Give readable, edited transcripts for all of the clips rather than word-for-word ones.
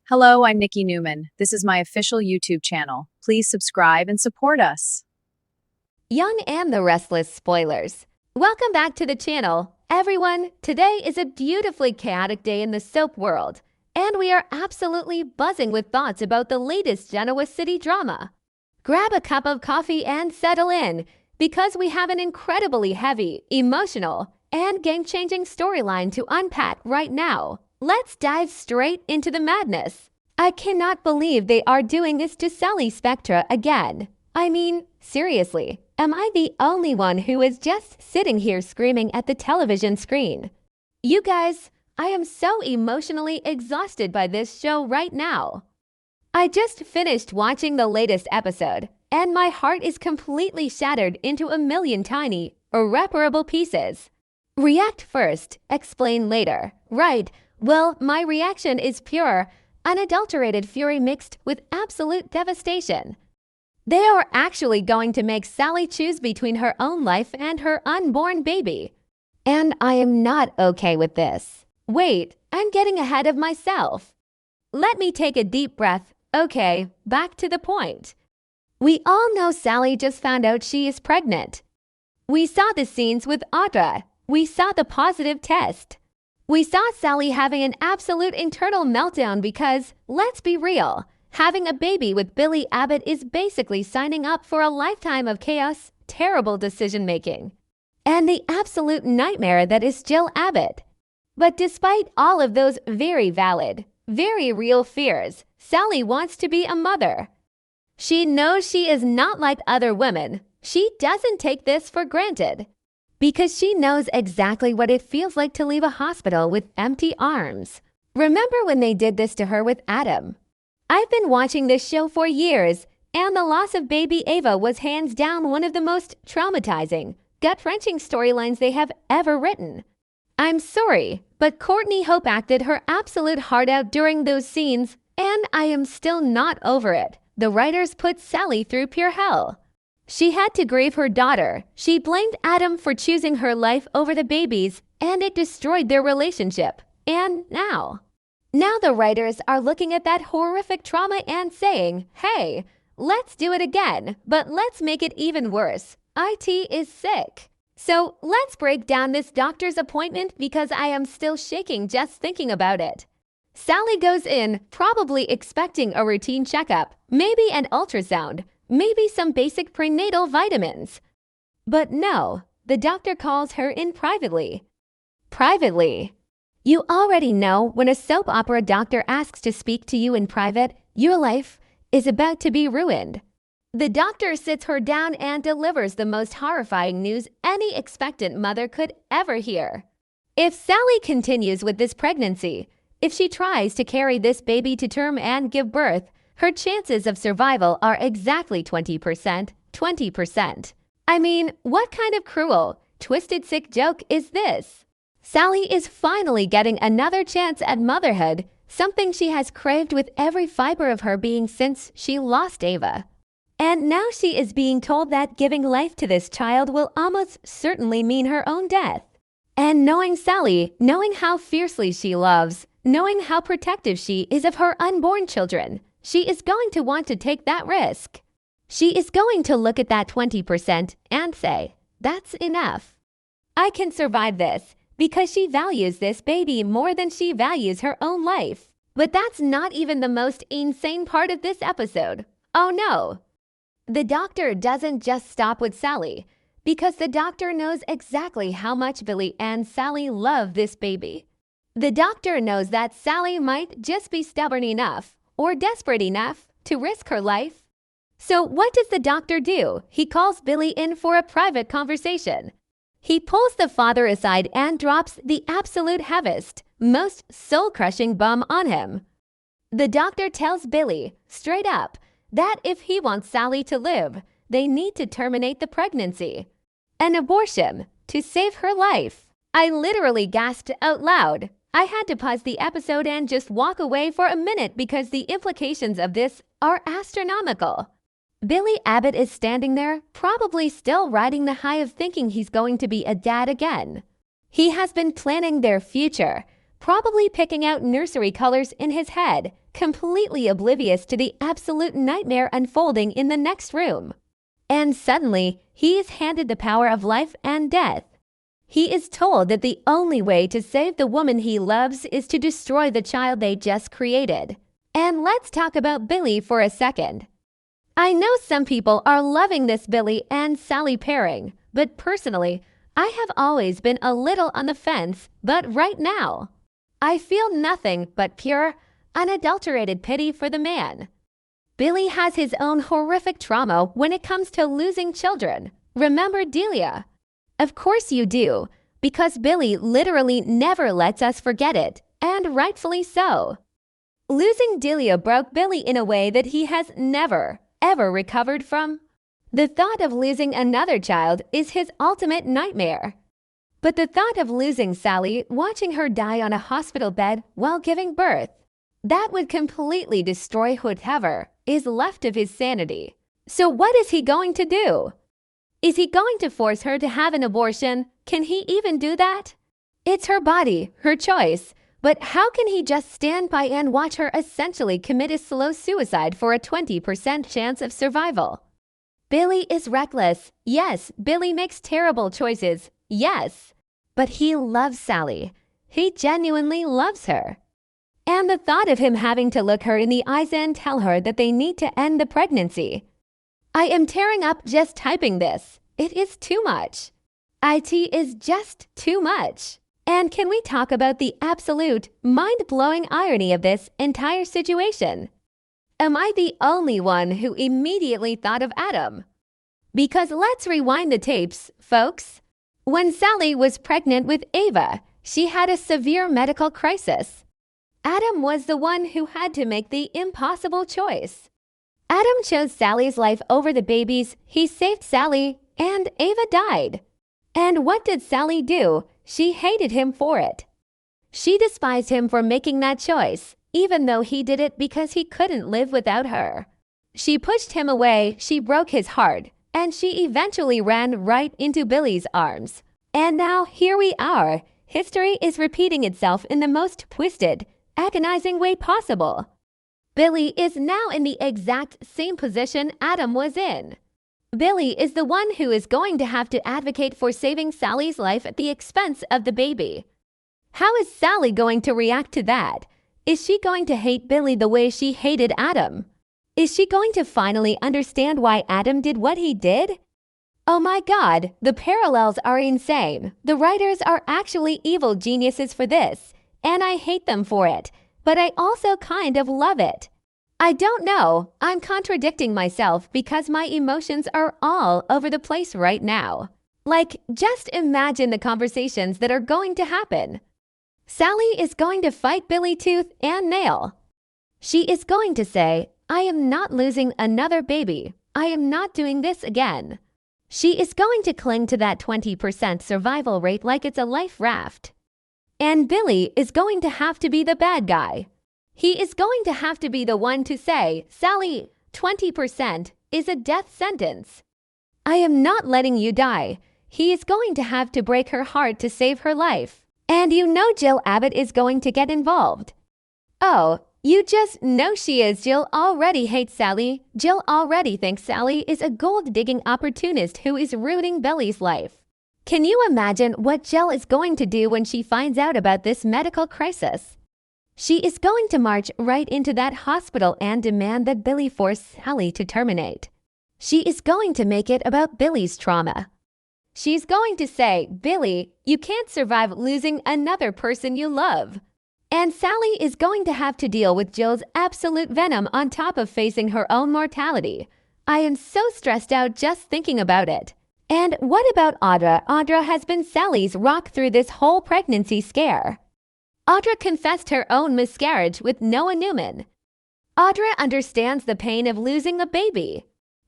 Hello, I'm Nikki Newman. This is my official YouTube channel. Please subscribe and support us. Young and the Restless spoilers. Welcome back to the channel. Everyone, today is a beautifully chaotic day in the soap world, and we are absolutely buzzing with thoughts about the latest Genoa City drama. Grab a cup of coffee and settle in, because we have an incredibly heavy, emotional, and game-changing storyline to unpack right now. Let's dive straight into the madness. I cannot believe they are doing this to Sally Spectra again. I mean, seriously, am I the only one who is just sitting here screaming at the television screen? You guys, I am so emotionally exhausted by this show right now. I just finished watching the latest episode, and my heart is completely shattered into a million tiny, irreparable pieces. React first, explain later. Right, well, my reaction is pure, unadulterated fury mixed with absolute devastation. They are actually going to make Sally choose between her own life and her unborn baby. And I am not okay with this. Wait, I'm getting ahead of myself. Let me take a deep breath. Okay, back to the point. We all know Sally just found out she is pregnant. We saw the scenes with Audra. We saw the positive test. We saw Sally having an absolute internal meltdown because, let's be real, having a baby with Billy Abbott is basically signing up for a lifetime of chaos, terrible decision-making, and the absolute nightmare that is Jill Abbott. But despite all of those very valid, very real fears, Sally wants to be a mother. She knows she is not like other women. She doesn't take this for granted, because she knows exactly what it feels like to leave a hospital with empty arms. Remember when they did this to her with Adam? I've been watching this show for years, and the loss of baby Ava was hands down one of the most traumatizing, gut-wrenching storylines they have ever written. I'm sorry, but Courtney Hope acted her absolute heart out during those scenes, and I am still not over it. The writers put Sally through pure hell. She had to grieve her daughter. She blamed Adam for choosing her life over the baby's, and it destroyed their relationship. And now the writers are looking at that horrific trauma and saying, hey, let's do it again, but let's make it even worse. IT is sick. So let's break down this doctor's appointment because I am still shaking just thinking about it. Sally goes in, probably expecting a routine checkup, maybe an ultrasound, maybe some basic prenatal vitamins. But no, the doctor calls her in privately. Privately. You already know when a soap opera doctor asks to speak to you in private, your life is about to be ruined. The doctor sits her down and delivers the most horrifying news any expectant mother could ever hear. If Sally continues with this pregnancy, if she tries to carry this baby to term and give birth, her chances of survival are exactly 20%, 20%. I mean, what kind of cruel, twisted sick joke is this? Sally is finally getting another chance at motherhood, something she has craved with every fiber of her being since she lost Ava. And now she is being told that giving life to this child will almost certainly mean her own death. And knowing Sally, knowing how fiercely she loves, knowing how protective she is of her unborn children, she is going to want to take that risk. She is going to look at that 20% and say, that's enough. I can survive this because she values this baby more than she values her own life. But that's not even the most insane part of this episode. Oh no. The doctor doesn't just stop with Sally, because the doctor knows exactly how much Billy and Sally love this baby. The doctor knows that Sally might just be stubborn enough or desperate enough to risk her life. So what does the doctor do? He calls Billy in for a private conversation. He pulls the father aside and drops the absolute heaviest, most soul-crushing bomb on him. The doctor tells Billy, straight up, that if he wants Sally to live, they need to terminate the pregnancy. An abortion to save her life. I literally gasped out loud. I had to pause the episode and just walk away for a minute because the implications of this are astronomical. Billy Abbott is standing there, probably still riding the high of thinking he's going to be a dad again. He has been planning their future, probably picking out nursery colors in his head, completely oblivious to the absolute nightmare unfolding in the next room. And suddenly, he is handed the power of life and death. He is told that the only way to save the woman he loves is to destroy the child they just created. And let's talk about Billy for a second. I know some people are loving this Billy and Sally pairing, but personally, I have always been a little on the fence, but right now, I feel nothing but pure, unadulterated pity for the man. Billy has his own horrific trauma when it comes to losing children. Remember Delia? Of course you do, because Billy literally never lets us forget it, and rightfully so. Losing Delia broke Billy in a way that he has never, ever recovered from. The thought of losing another child is his ultimate nightmare. But the thought of losing Sally, watching her die on a hospital bed while giving birth, that would completely destroy whatever is left of his sanity. So what is he going to do? Is he going to force her to have an abortion? Can he even do that? It's her body, her choice. But how can he just stand by and watch her essentially commit a slow suicide for a 20% chance of survival? Billy is reckless. Yes, Billy makes terrible choices. Yes. But he loves Sally. He genuinely loves her. And the thought of him having to look her in the eyes and tell her that they need to end the pregnancy. I am tearing up just typing this. It is too much. IT is just too much. And can we talk about the absolute, mind-blowing irony of this entire situation? Am I the only one who immediately thought of Adam? Because let's rewind the tapes, folks. When Sally was pregnant with Ava, she had a severe medical crisis. Adam was the one who had to make the impossible choice. Adam chose Sally's life over the baby's. He saved Sally, and Ava died. And what did Sally do? She hated him for it. She despised him for making that choice, even though he did it because he couldn't live without her. She pushed him away, she broke his heart, and she eventually ran right into Billy's arms. And now here we are. History is repeating itself in the most twisted, agonizing way possible. Billy is now in the exact same position Adam was in. Billy is the one who is going to have to advocate for saving Sally's life at the expense of the baby. How is Sally going to react to that? Is she going to hate Billy the way she hated Adam? Is she going to finally understand why Adam did what he did? Oh my God, the parallels are insane. The writers are actually evil geniuses for this, and I hate them for it, but I also kind of love it. I don't know, I'm contradicting myself because my emotions are all over the place right now. Like, just imagine the conversations that are going to happen. Sally is going to fight Billy tooth and nail. She is going to say, I am not losing another baby. I am not doing this again. She is going to cling to that 20% survival rate like it's a life raft. And Billy is going to have to be the bad guy. He is going to have to be the one to say, Sally, 20% is a death sentence. I am not letting you die. He is going to have to break her heart to save her life. And you know Jill Abbott is going to get involved. Oh, you just know she is. Jill already hates Sally. Jill already thinks Sally is a gold-digging opportunist who is ruining Billy's life. Can you imagine what Jill is going to do when she finds out about this medical crisis? She is going to march right into that hospital and demand that Billy force Sally to terminate. She is going to make it about Billy's trauma. She's going to say, Billy, you can't survive losing another person you love. And Sally is going to have to deal with Jill's absolute venom on top of facing her own mortality. I am so stressed out just thinking about it. And what about Audra? Audra has been Sally's rock through this whole pregnancy scare. Audra confessed her own miscarriage with Noah Newman. Audra understands the pain of losing a baby.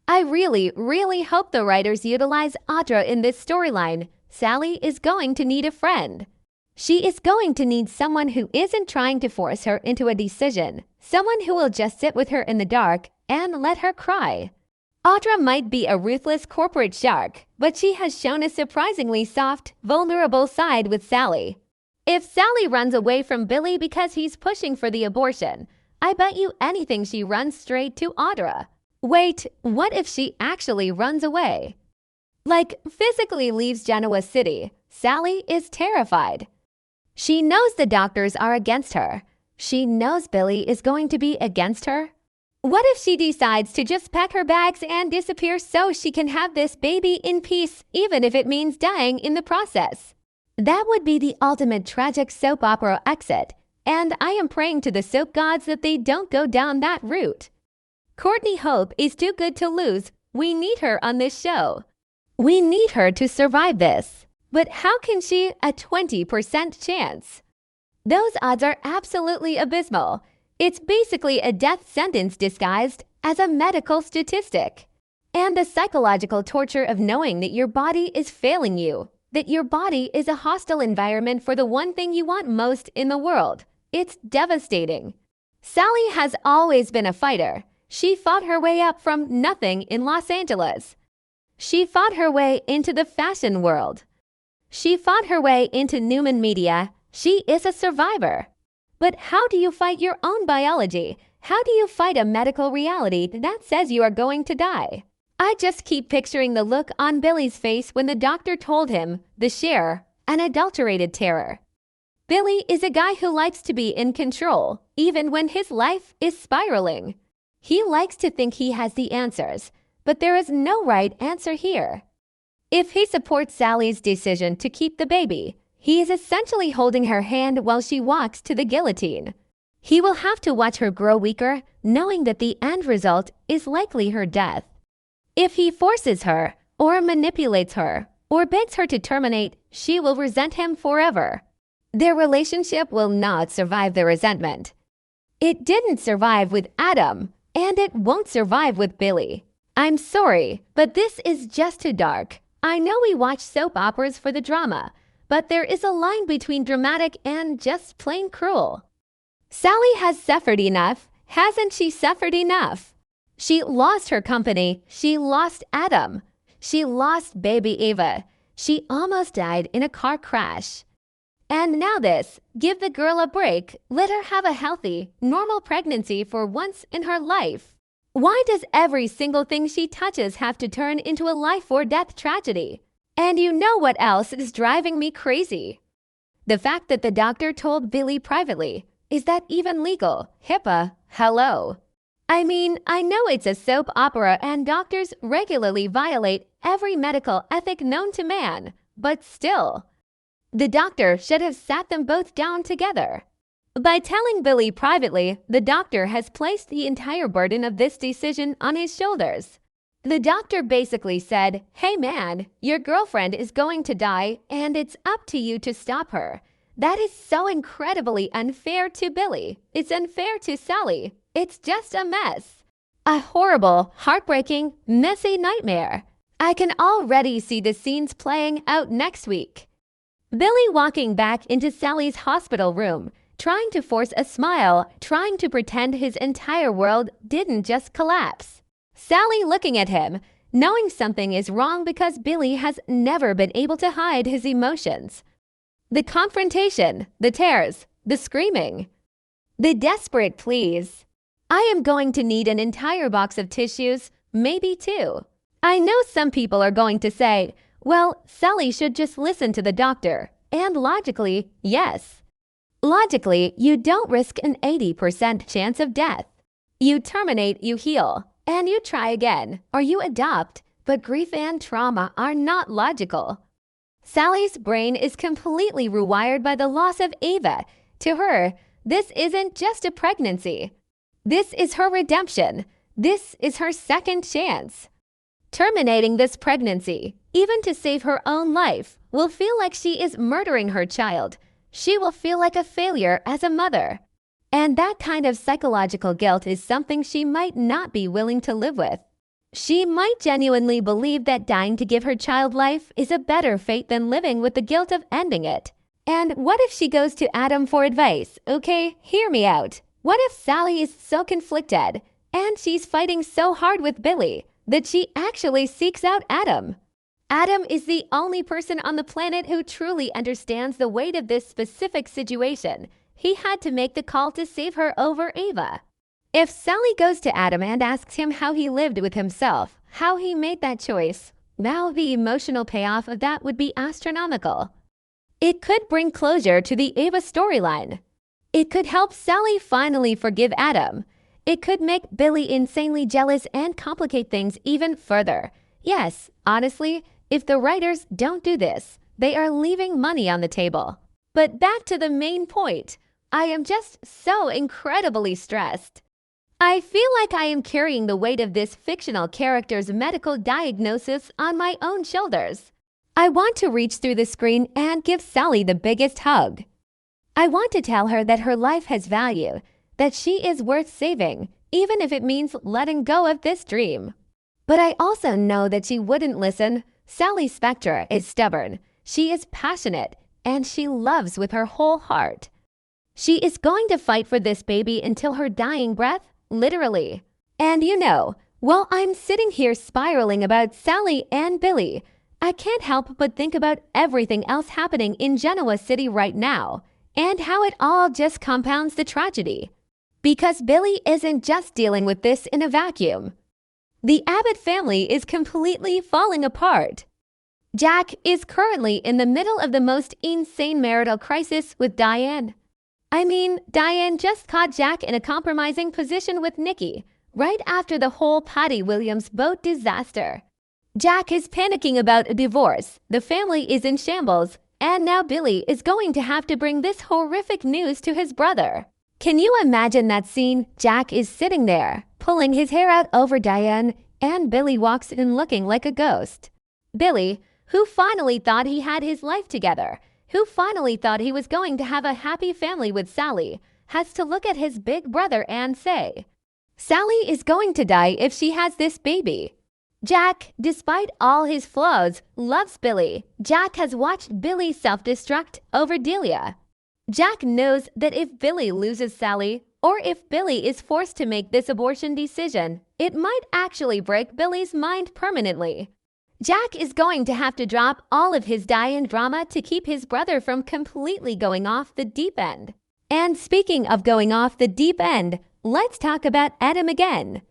I really, really hope the writers utilize Audra in this storyline. Sally is going to need a friend. She is going to need someone who isn't trying to force her into a decision, someone who will just sit with her in the dark and let her cry. Audra might be a ruthless corporate shark, but she has shown a surprisingly soft, vulnerable side with Sally. If Sally runs away from Billy because he's pushing for the abortion, I bet you anything she runs straight to Audra. Wait, what if she actually runs away? Like, physically leaves Genoa City. Sally is terrified. She knows the doctors are against her. She knows Billy is going to be against her. What if she decides to just pack her bags and disappear so she can have this baby in peace, even if it means dying in the process? That would be the ultimate tragic soap opera exit, and I am praying to the soap gods that they don't go down that route. Courtney Hope is too good to lose. We need her on this show. We need her to survive this. But how can she a 20% chance? Those odds are absolutely abysmal. It's basically a death sentence disguised as a medical statistic. And the psychological torture of knowing that your body is failing you, that your body is a hostile environment for the one thing you want most in the world. It's devastating. Sally has always been a fighter. She fought her way up from nothing in Los Angeles. She fought her way into the fashion world. She fought her way into Newman Media. She is a survivor. But how do you fight your own biology? How do you fight a medical reality that says you are going to die? I just keep picturing the look on Billy's face when the doctor told him, the share, an adulterated terror. Billy is a guy who likes to be in control, even when his life is spiraling. He likes to think he has the answers, but there is no right answer here. If he supports Sally's decision to keep the baby, he is essentially holding her hand while she walks to the guillotine. He will have to watch her grow weaker, knowing that the end result is likely her death. If he forces her, or manipulates her, or begs her to terminate, she will resent him forever. Their relationship will not survive the resentment. It didn't survive with Adam, and it won't survive with Billy. I'm sorry, but this is just too dark. I know we watch soap operas for the drama, but there is a line between dramatic and just plain cruel. Sally has suffered enough. Hasn't she suffered enough? She lost her company. She lost Adam. She lost baby Ava. She almost died in a car crash. And now this. Give the girl a break. Let her have a healthy, normal pregnancy for once in her life. Why does every single thing she touches have to turn into a life or death tragedy? And you know what else is driving me crazy? The fact that the doctor told Billy privately. Is that even legal? HIPAA, hello. I mean, I know it's a soap opera and doctors regularly violate every medical ethic known to man, but still. The doctor should have sat them both down together. By telling Billy privately, the doctor has placed the entire burden of this decision on his shoulders. The doctor basically said, hey man, your girlfriend is going to die and it's up to you to stop her. That is so incredibly unfair to Billy. It's unfair to Sally. It's just a mess. A horrible, heartbreaking, messy nightmare. I can already see the scenes playing out next week. Billy walking back into Sally's hospital room, trying to force a smile, trying to pretend his entire world didn't just collapse. Sally looking at him, knowing something is wrong because Billy has never been able to hide his emotions. The confrontation, the tears, the screaming, the desperate pleas. I am going to need an entire box of tissues, maybe two. I know some people are going to say, well, Sally should just listen to the doctor. And logically, yes. Logically, you don't risk an 80% chance of death. You terminate, you heal, and you try again, or you adopt, but grief and trauma are not logical. Sally's brain is completely rewired by the loss of Ava. To her, this isn't just a pregnancy. This is her redemption. This is her second chance. Terminating this pregnancy, even to save her own life, will feel like she is murdering her child. She will feel like a failure as a mother. And that kind of psychological guilt is something she might not be willing to live with. She might genuinely believe that dying to give her child life is a better fate than living with the guilt of ending it. And what if she goes to Adam for advice? Okay, hear me out. What if Sally is so conflicted and she's fighting so hard with Billy that she actually seeks out Adam? Adam is the only person on the planet who truly understands the weight of this specific situation. he had to make the call to save her over Ava. If Sally goes to Adam and asks him how he lived with himself, how he made that choice, now the emotional payoff of that would be astronomical. It could bring closure to the Ava storyline. It could help Sally finally forgive Adam. It could make Billy insanely jealous and complicate things even further. Yes, honestly, if the writers don't do this, they are leaving money on the table. But back to the main point. I am just so incredibly stressed. I feel like I am carrying the weight of this fictional character's medical diagnosis on my own shoulders. I want to reach through the screen and give Sally the biggest hug. I want to tell her that her life has value, that she is worth saving, even if it means letting go of this dream. But I also know that she wouldn't listen. Sally Spectra is stubborn, she is passionate, and she loves with her whole heart. She is going to fight for this baby until her dying breath, literally. And while I'm sitting here spiraling about Sally and Billy, I can't help but think about everything else happening in Genoa City right now, and how it all just compounds the tragedy. Because Billy isn't just dealing with this in a vacuum. The Abbott family is completely falling apart. Jack is currently in the middle of the most insane marital crisis with Diane. I mean, Diane just caught Jack in a compromising position with Nikki, right after the whole Patty Williams boat disaster. Jack is panicking about a divorce, the family is in shambles, and now Billy is going to have to bring this horrific news to his brother. Can you imagine that scene? Jack is sitting there, pulling his hair out over Diane, and Billy walks in looking like a ghost. Billy, who finally thought he had his life together, who finally thought he was going to have a happy family with Sally, has to look at his big brother and say, Sally is going to die if she has this baby. Jack, despite all his flaws, loves Billy. Jack has watched Billy self-destruct over Delia. Jack knows that if Billy loses Sally, or if Billy is forced to make this abortion decision, it might actually break Billy's mind permanently. Jack is going to have to drop all of his Diane drama to keep his brother from completely going off the deep end. And speaking of going off the deep end, let's talk about Adam again.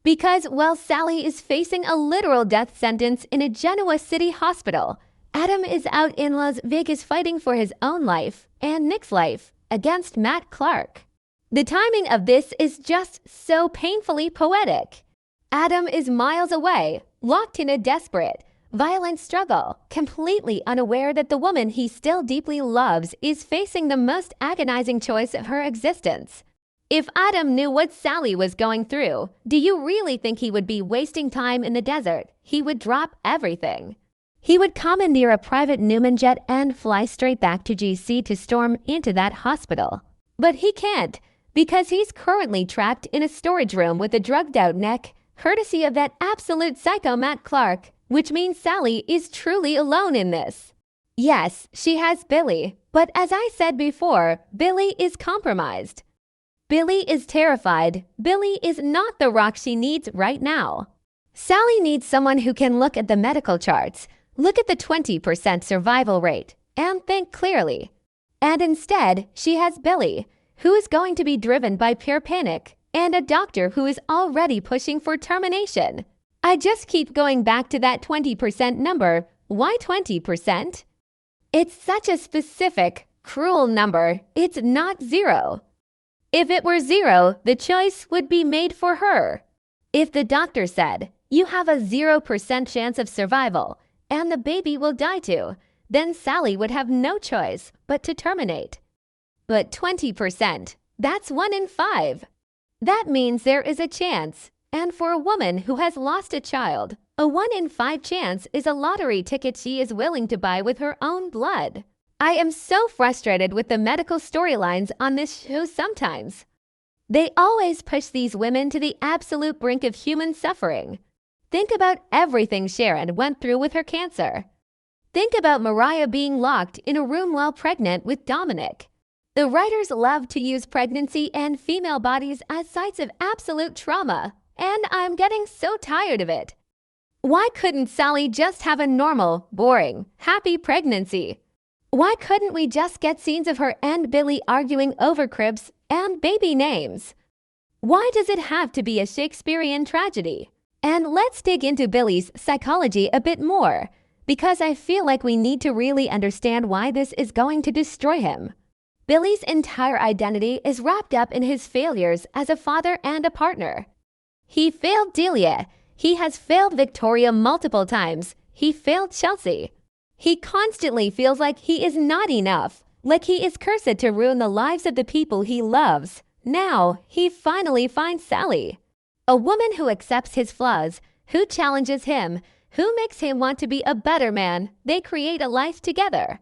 Because while Sally is facing a literal death sentence in a Genoa City hospital, Adam is out in Las Vegas fighting for his own life and Nick's life against Matt Clark. The timing of this is just so painfully poetic. Adam is miles away, locked in a desperate, violent struggle, completely unaware that the woman he still deeply loves is facing the most agonizing choice of her existence. If Adam knew what Sally was going through, do you really think he would be wasting time in the desert? He would drop everything. He would commandeer a private Newman jet and fly straight back to GC to storm into that hospital. But he can't, because he's currently trapped in a storage room with a drugged-out Nick, courtesy of that absolute psycho Matt Clark, which means Sally is truly alone in this. Yes, she has Billy, but as I said before, Billy is compromised. Billy is terrified. Billy is not the rock she needs right now. Sally needs someone who can look at the medical charts, look at the 20% survival rate, and think clearly. And instead, she has Billy, who is going to be driven by pure panic, and a doctor who is already pushing for termination. I just keep going back to that 20% number. Why 20%? It's such a specific, cruel number. It's not 0. If it were 0, the choice would be made for her. If the doctor said, you have a 0% chance of survival, and the baby will die too, then Sally would have no choice but to terminate. But 20%, that's 1 in 5. That means there is a chance. And for a woman who has lost a child, a 1 in 5 chance is a lottery ticket she is willing to buy with her own blood. I am so frustrated with the medical storylines on this show sometimes. They always push these women to the absolute brink of human suffering. Think about everything Sharon went through with her cancer. Think about Mariah being locked in a room while pregnant with Dominic. The writers love to use pregnancy and female bodies as sites of absolute trauma, and I'm getting so tired of it. Why couldn't Sally just have a normal, boring, happy pregnancy? Why couldn't we just get scenes of her and Billy arguing over cribs and baby names? Why does it have to be a Shakespearean tragedy? And let's dig into Billy's psychology a bit more, because I feel like we need to really understand why this is going to destroy him. Billy's entire identity is wrapped up in his failures as a father and a partner. He failed Delia. He has failed Victoria multiple times. He failed Chelsea. He constantly feels like he is not enough, like he is cursed to ruin the lives of the people he loves. Now, he finally finds Sally, a woman who accepts his flaws, who challenges him, who makes him want to be a better man. They create a life together.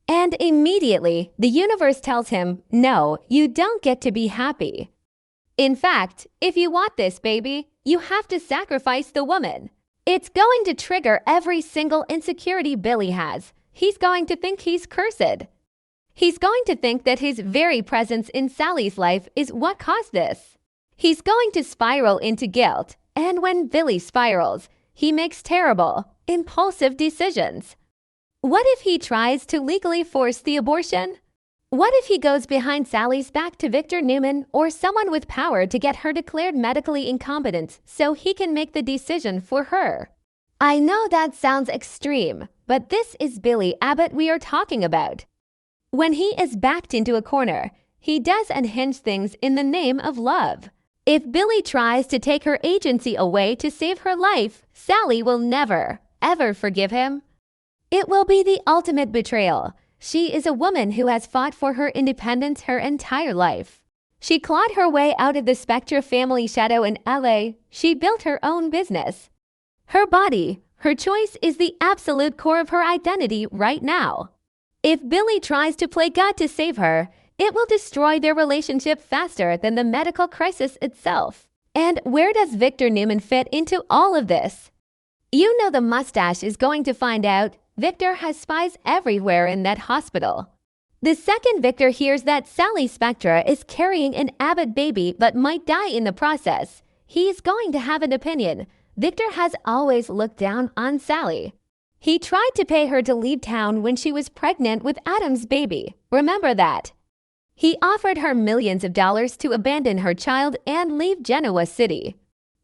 And immediately, the universe tells him, no, you don't get to be happy. In fact, if you want this, baby, you have to sacrifice the woman. It's going to trigger every single insecurity Billy has. He's going to think he's cursed. He's going to think that his very presence in Sally's life is what caused this. He's going to spiral into guilt, and when Billy spirals, he makes terrible, impulsive decisions. What if he tries to legally force the abortion? What if he goes behind Sally's back to Victor Newman or someone with power to get her declared medically incompetent so he can make the decision for her? I know that sounds extreme, but this is Billy Abbott we are talking about. When he is backed into a corner, he does unhinge things in the name of love. If Billy tries to take her agency away to save her life, Sally will never, ever forgive him. It will be the ultimate betrayal. She is a woman who has fought for her independence her entire life. She clawed her way out of the Spectra family shadow in LA. She built her own business. Her body, her choice is the absolute core of her identity right now. If Billy tries to play God to save her, it will destroy their relationship faster than the medical crisis itself. And where does Victor Newman fit into all of this? You know the mustache is going to find out. Victor has spies everywhere in that hospital. The second Victor hears that Sally Spectra is carrying an Abbott baby but might die in the process, he's going to have an opinion. Victor has always looked down on Sally. He tried to pay her to leave town when she was pregnant with Adam's baby. Remember that? He offered her millions of dollars to abandon her child and leave Genoa City.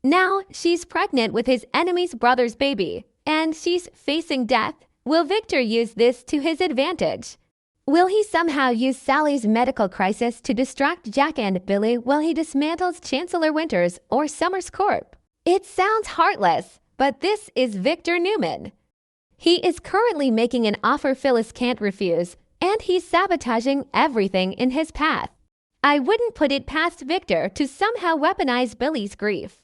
Now she's pregnant with his enemy's brother's baby, and she's facing death. Will Victor use this to his advantage? Will he somehow use Sally's medical crisis to distract Jack and Billy while he dismantles Chancellor Winters or Summers Corp? It sounds heartless, but this is Victor Newman. He is currently making an offer Phyllis can't refuse, and he's sabotaging everything in his path. I wouldn't put it past Victor to somehow weaponize Billy's grief.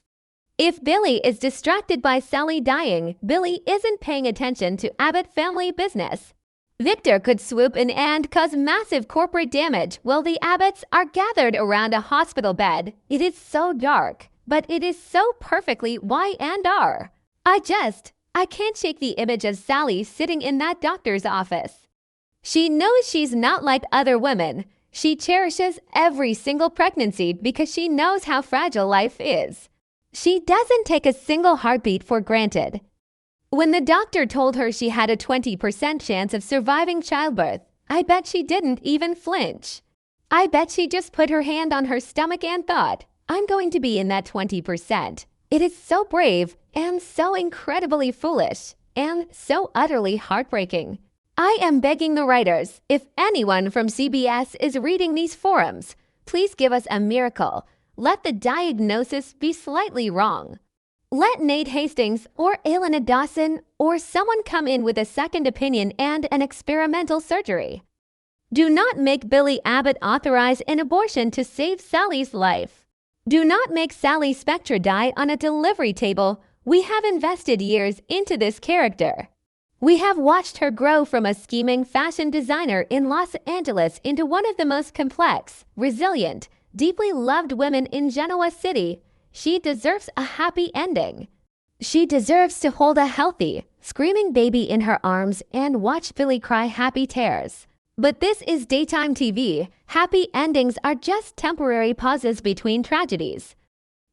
If Billy is distracted by Sally dying, Billy isn't paying attention to Abbott family business. Victor could swoop in and cause massive corporate damage while the Abbotts are gathered around a hospital bed. It is so dark, but it is so perfectly Y&R. I can't shake the image of Sally sitting in that doctor's office. She knows she's not like other women. She cherishes every single pregnancy because she knows how fragile life is. She doesn't take a single heartbeat for granted. When the doctor told her she had a 20% chance of surviving childbirth, I bet she didn't even flinch. I bet she just put her hand on her stomach and thought, I'm going to be in that 20%. It is so brave and so incredibly foolish and so utterly heartbreaking. I am begging the writers, if anyone from CBS is reading these forums, please give us a miracle. Let the diagnosis be slightly wrong. Let Nate Hastings or Elena Dawson or someone come in with a second opinion and an experimental surgery. Do not make Billy Abbott authorize an abortion to save Sally's life. Do not make Sally Spectra die on a delivery table. We have invested years into this character. We have watched her grow from a scheming fashion designer in Los Angeles into one of the most complex, resilient, deeply loved women in Genoa City. She deserves a happy ending. She deserves to hold a healthy, screaming baby in her arms and watch Billy cry happy tears. But this is daytime TV. Happy endings are just temporary pauses between tragedies.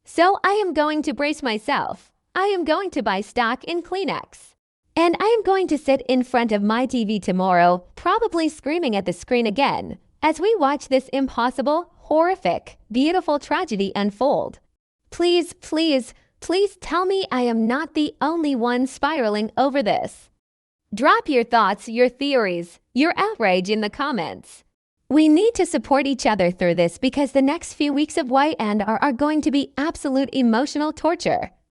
So I am going to brace myself. I am going to buy stock in Kleenex. And I am going to sit in front of my TV tomorrow, probably screaming at the screen again, as we watch this impossible, horrific, beautiful tragedy unfold. Please, please, please tell me I am not the only one spiraling over this. Drop your thoughts, your theories, your outrage in the comments. We need to support each other through this because the next few weeks of YNR are going to be absolute emotional torture.